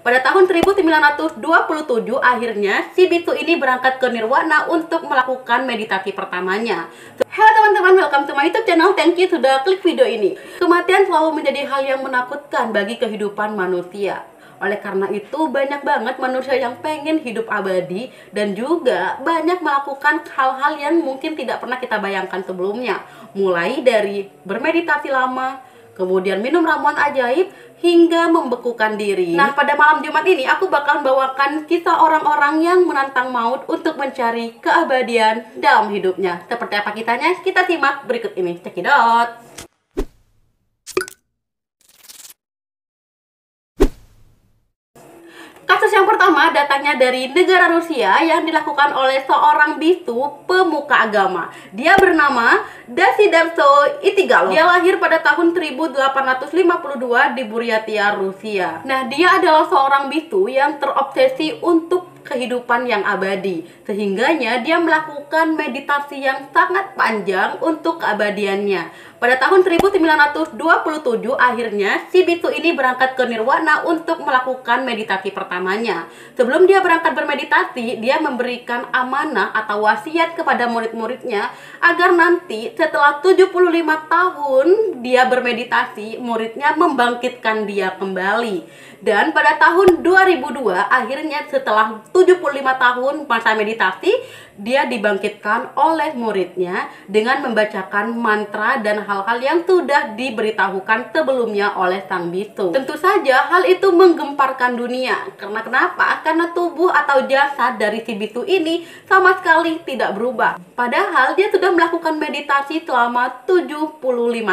Pada tahun 1927 akhirnya si bisu ini berangkat ke Nirwana untuk melakukan meditasi pertamanya. Halo teman-teman, welcome to my YouTube channel. Thank you sudah klik video ini. Kematian selalu menjadi hal yang menakutkan bagi kehidupan manusia. Oleh karena itu banyak banget manusia yang pengen hidup abadi dan juga banyak melakukan hal-hal yang mungkin tidak pernah kita bayangkan sebelumnya. Mulai dari bermeditasi lama, kemudian minum ramuan ajaib, hingga membekukan diri. Nah, pada malam Jumat ini aku bakal bawakan kisah orang-orang yang menantang maut untuk mencari keabadian dalam hidupnya. Seperti apa kisahnya? Kita simak berikut ini. Cekidot! Kasus yang pertama datangnya dari negara Rusia yang dilakukan oleh seorang bisu pemuka agama. Dia bernama Dasidarso Itigalov. Dia lahir pada tahun 1852 di Buryatia, Rusia. Nah, dia adalah seorang bisu yang terobsesi untuk kehidupan yang abadi, sehingganya dia melakukan meditasi yang sangat panjang untuk keabadiannya. Pada tahun 1927 akhirnya si bisu ini berangkat ke Nirwana untuk melakukan meditasi pertamanya. Sebelum dia berangkat bermeditasi, dia memberikan amanah atau wasiat kepada murid-muridnya agar nanti setelah 75 tahun dia bermeditasi, muridnya membangkitkan dia kembali. Dan pada tahun 2002 akhirnya setelah 75 tahun masa meditasi, dia dibangkitkan oleh muridnya dengan membacakan mantra dan hal-hal yang sudah diberitahukan sebelumnya oleh sang bisu. Tentu saja hal itu menggemparkan dunia. Karena kenapa? Karena tubuh atau jasad dari si bisu ini sama sekali tidak berubah. Padahal dia sudah melakukan meditasi selama 75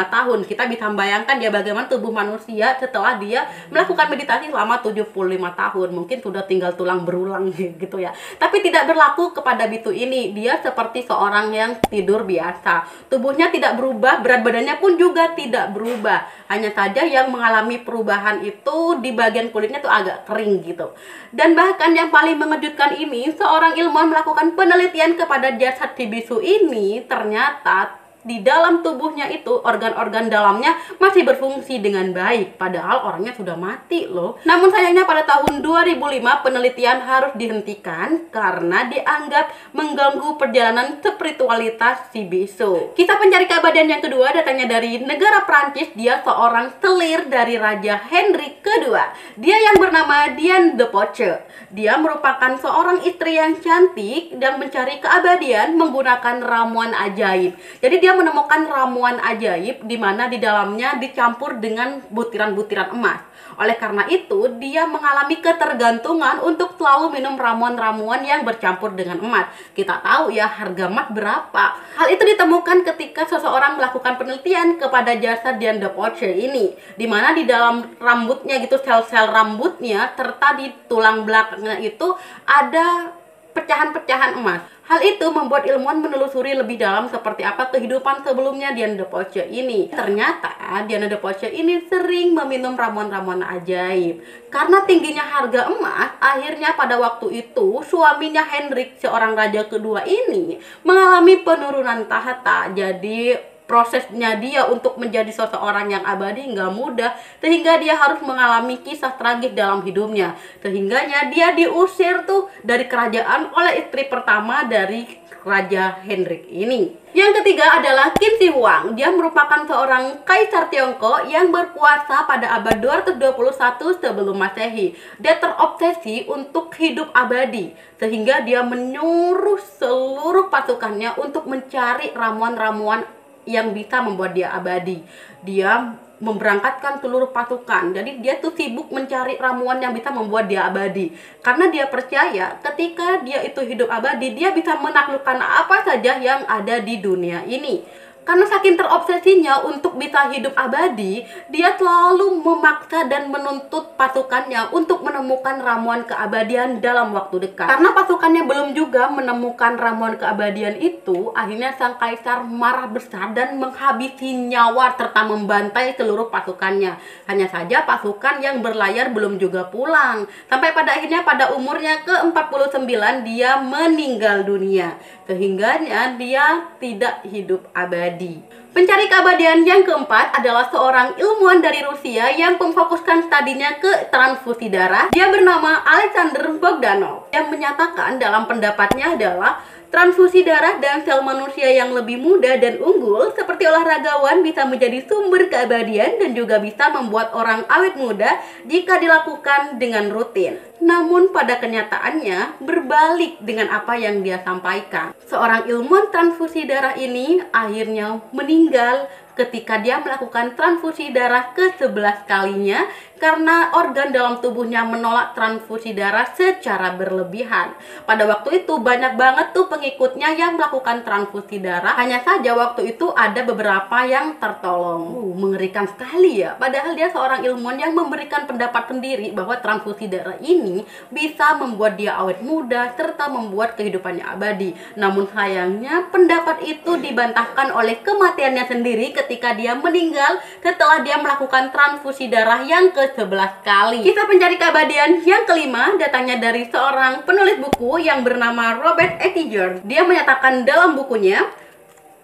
tahun. Kita bisa membayangkan ya bagaimana tubuh manusia setelah dia melakukan meditasi selama 75 tahun. Mungkin sudah tinggal tulang berulang gitu ya. Tapi tidak berlaku kepada bisu ini. Dia seperti seorang yang tidur biasa. Tubuhnya tidak berubah, berat badannya pun juga tidak berubah. Hanya saja yang mengalami perubahan itu di bagian kulitnya tuh agak kering gitu. Dan bahkan yang paling mengejutkan ini, seorang ilmuwan melakukan penelitian kepada jasad si bisu ini, ternyata di dalam tubuhnya itu organ-organ dalamnya masih berfungsi dengan baik, padahal orangnya sudah mati loh. Namun sayangnya pada tahun 2005 penelitian harus dihentikan karena dianggap mengganggu perjalanan spiritualitas si bisu. Kisah pencari keabadian yang kedua datangnya dari negara Prancis. Dia seorang selir dari Raja Henry kedua. Dia yang bernama Diane de Poitiers. Dia merupakan seorang istri yang cantik dan mencari keabadian menggunakan ramuan ajaib. Jadi dia menemukan ramuan ajaib di mana di dalamnya dicampur dengan butiran-butiran emas. Oleh karena itu, dia mengalami ketergantungan untuk selalu minum ramuan-ramuan yang bercampur dengan emas. Kita tahu ya harga emas berapa. Hal itu ditemukan ketika seseorang melakukan penelitian kepada jasad Diane de Poitiers ini, di mana di dalam rambutnya gitu, sel-sel rambutnya serta di tulang belakangnya itu ada pecahan-pecahan emas. Hal itu membuat ilmuwan menelusuri lebih dalam seperti apa kehidupan sebelumnya Diane de Poitiers ini. Ternyata Diane de Poitiers ini sering meminum ramuan-ramuan ajaib. Karena tingginya harga emas, akhirnya pada waktu itu suaminya Henrik, seorang raja kedua ini, mengalami penurunan tahta. Jadi prosesnya dia untuk menjadi seseorang yang abadi nggak mudah, sehingga dia harus mengalami kisah tragis dalam hidupnya. Sehingganya dia diusir tuh dari kerajaan oleh istri pertama dari Raja Henrik ini. Yang ketiga adalah Qin Shi Huang. Dia merupakan seorang kaisar Tiongkok yang berkuasa pada abad 221 sebelum Masehi. Dia terobsesi untuk hidup abadi, sehingga dia menyuruh seluruh pasukannya untuk mencari ramuan-ramuan yang bisa membuat dia abadi. Dia memberangkatkan seluruh pasukan. Jadi dia tuh sibuk mencari ramuan yang bisa membuat dia abadi. Karena dia percaya ketika dia itu hidup abadi, dia bisa menaklukkan apa saja yang ada di dunia ini. Karena saking terobsesinya untuk bisa hidup abadi, dia selalu memaksa dan menuntut pasukannya untuk menemukan ramuan keabadian dalam waktu dekat. Karena pasukannya belum juga menemukan ramuan keabadian itu, akhirnya sang kaisar marah besar dan menghabisi nyawa serta membantai seluruh pasukannya. Hanya saja pasukan yang berlayar belum juga pulang. Sampai pada akhirnya pada umurnya ke-49 dia meninggal dunia. Sehingganya dia tidak hidup abadi. abadi. Pencari keabadian yang keempat adalah seorang ilmuwan dari Rusia yang memfokuskan studinya ke transfusi darah. Dia bernama Alexander Bogdanov, yang menyatakan dalam pendapatnya adalah transfusi darah dan sel manusia yang lebih muda dan unggul seperti olahragawan bisa menjadi sumber keabadian dan juga bisa membuat orang awet muda jika dilakukan dengan rutin. Namun pada kenyataannya berbalik dengan apa yang dia sampaikan. Seorang ilmuwan transfusi darah ini akhirnya meninggal ketika dia melakukan transfusi darah ke-11 kalinya karena organ dalam tubuhnya menolak transfusi darah secara berlebihan. Pada waktu itu banyak banget tuh pengikutnya yang melakukan transfusi darah. Hanya saja waktu itu ada beberapa yang tertolong. Mengerikan sekali ya. Padahal dia seorang ilmuwan yang memberikan pendapat sendiri bahwa transfusi darah ini bisa membuat dia awet muda serta membuat kehidupannya abadi. Namun sayangnya pendapat itu dibantahkan oleh kematiannya sendiri ketika dia meninggal setelah dia melakukan transfusi darah yang ke-11 kali. Kisah pencari keabadian yang kelima datangnya dari seorang penulis buku yang bernama Robert Ettinger. Dia menyatakan dalam bukunya,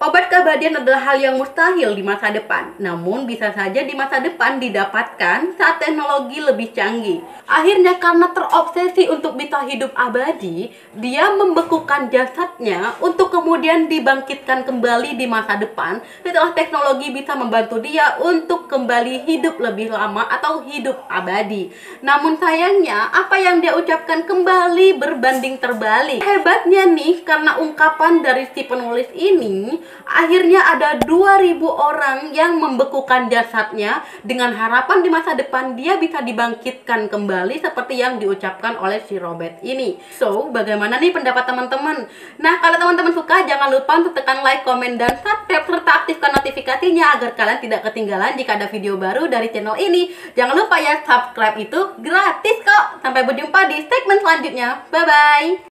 obat keabadian adalah hal yang mustahil di masa depan, namun bisa saja di masa depan didapatkan saat teknologi lebih canggih. Akhirnya karena terobsesi untuk bisa hidup abadi, dia membekukan jasadnya untuk kemudian dibangkitkan kembali di masa depan setelah teknologi bisa membantu dia untuk kembali hidup lebih lama atau hidup abadi. Namun sayangnya apa yang dia ucapkan kembali berbanding terbalik. Hebatnya nih, karena ungkapan dari si penulis ini, akhirnya ada 2000 orang yang membekukan jasadnya dengan harapan di masa depan dia bisa dibangkitkan kembali seperti yang diucapkan oleh si Robert ini. So, bagaimana nih pendapat teman-teman? Nah, kalau teman-teman suka jangan lupa untuk tekan like, komen, dan subscribe serta aktifkan notifikasinya agar kalian tidak ketinggalan jika ada video baru dari channel ini. Jangan lupa ya, subscribe itu gratis kok. Sampai berjumpa di segmen selanjutnya. Bye-bye!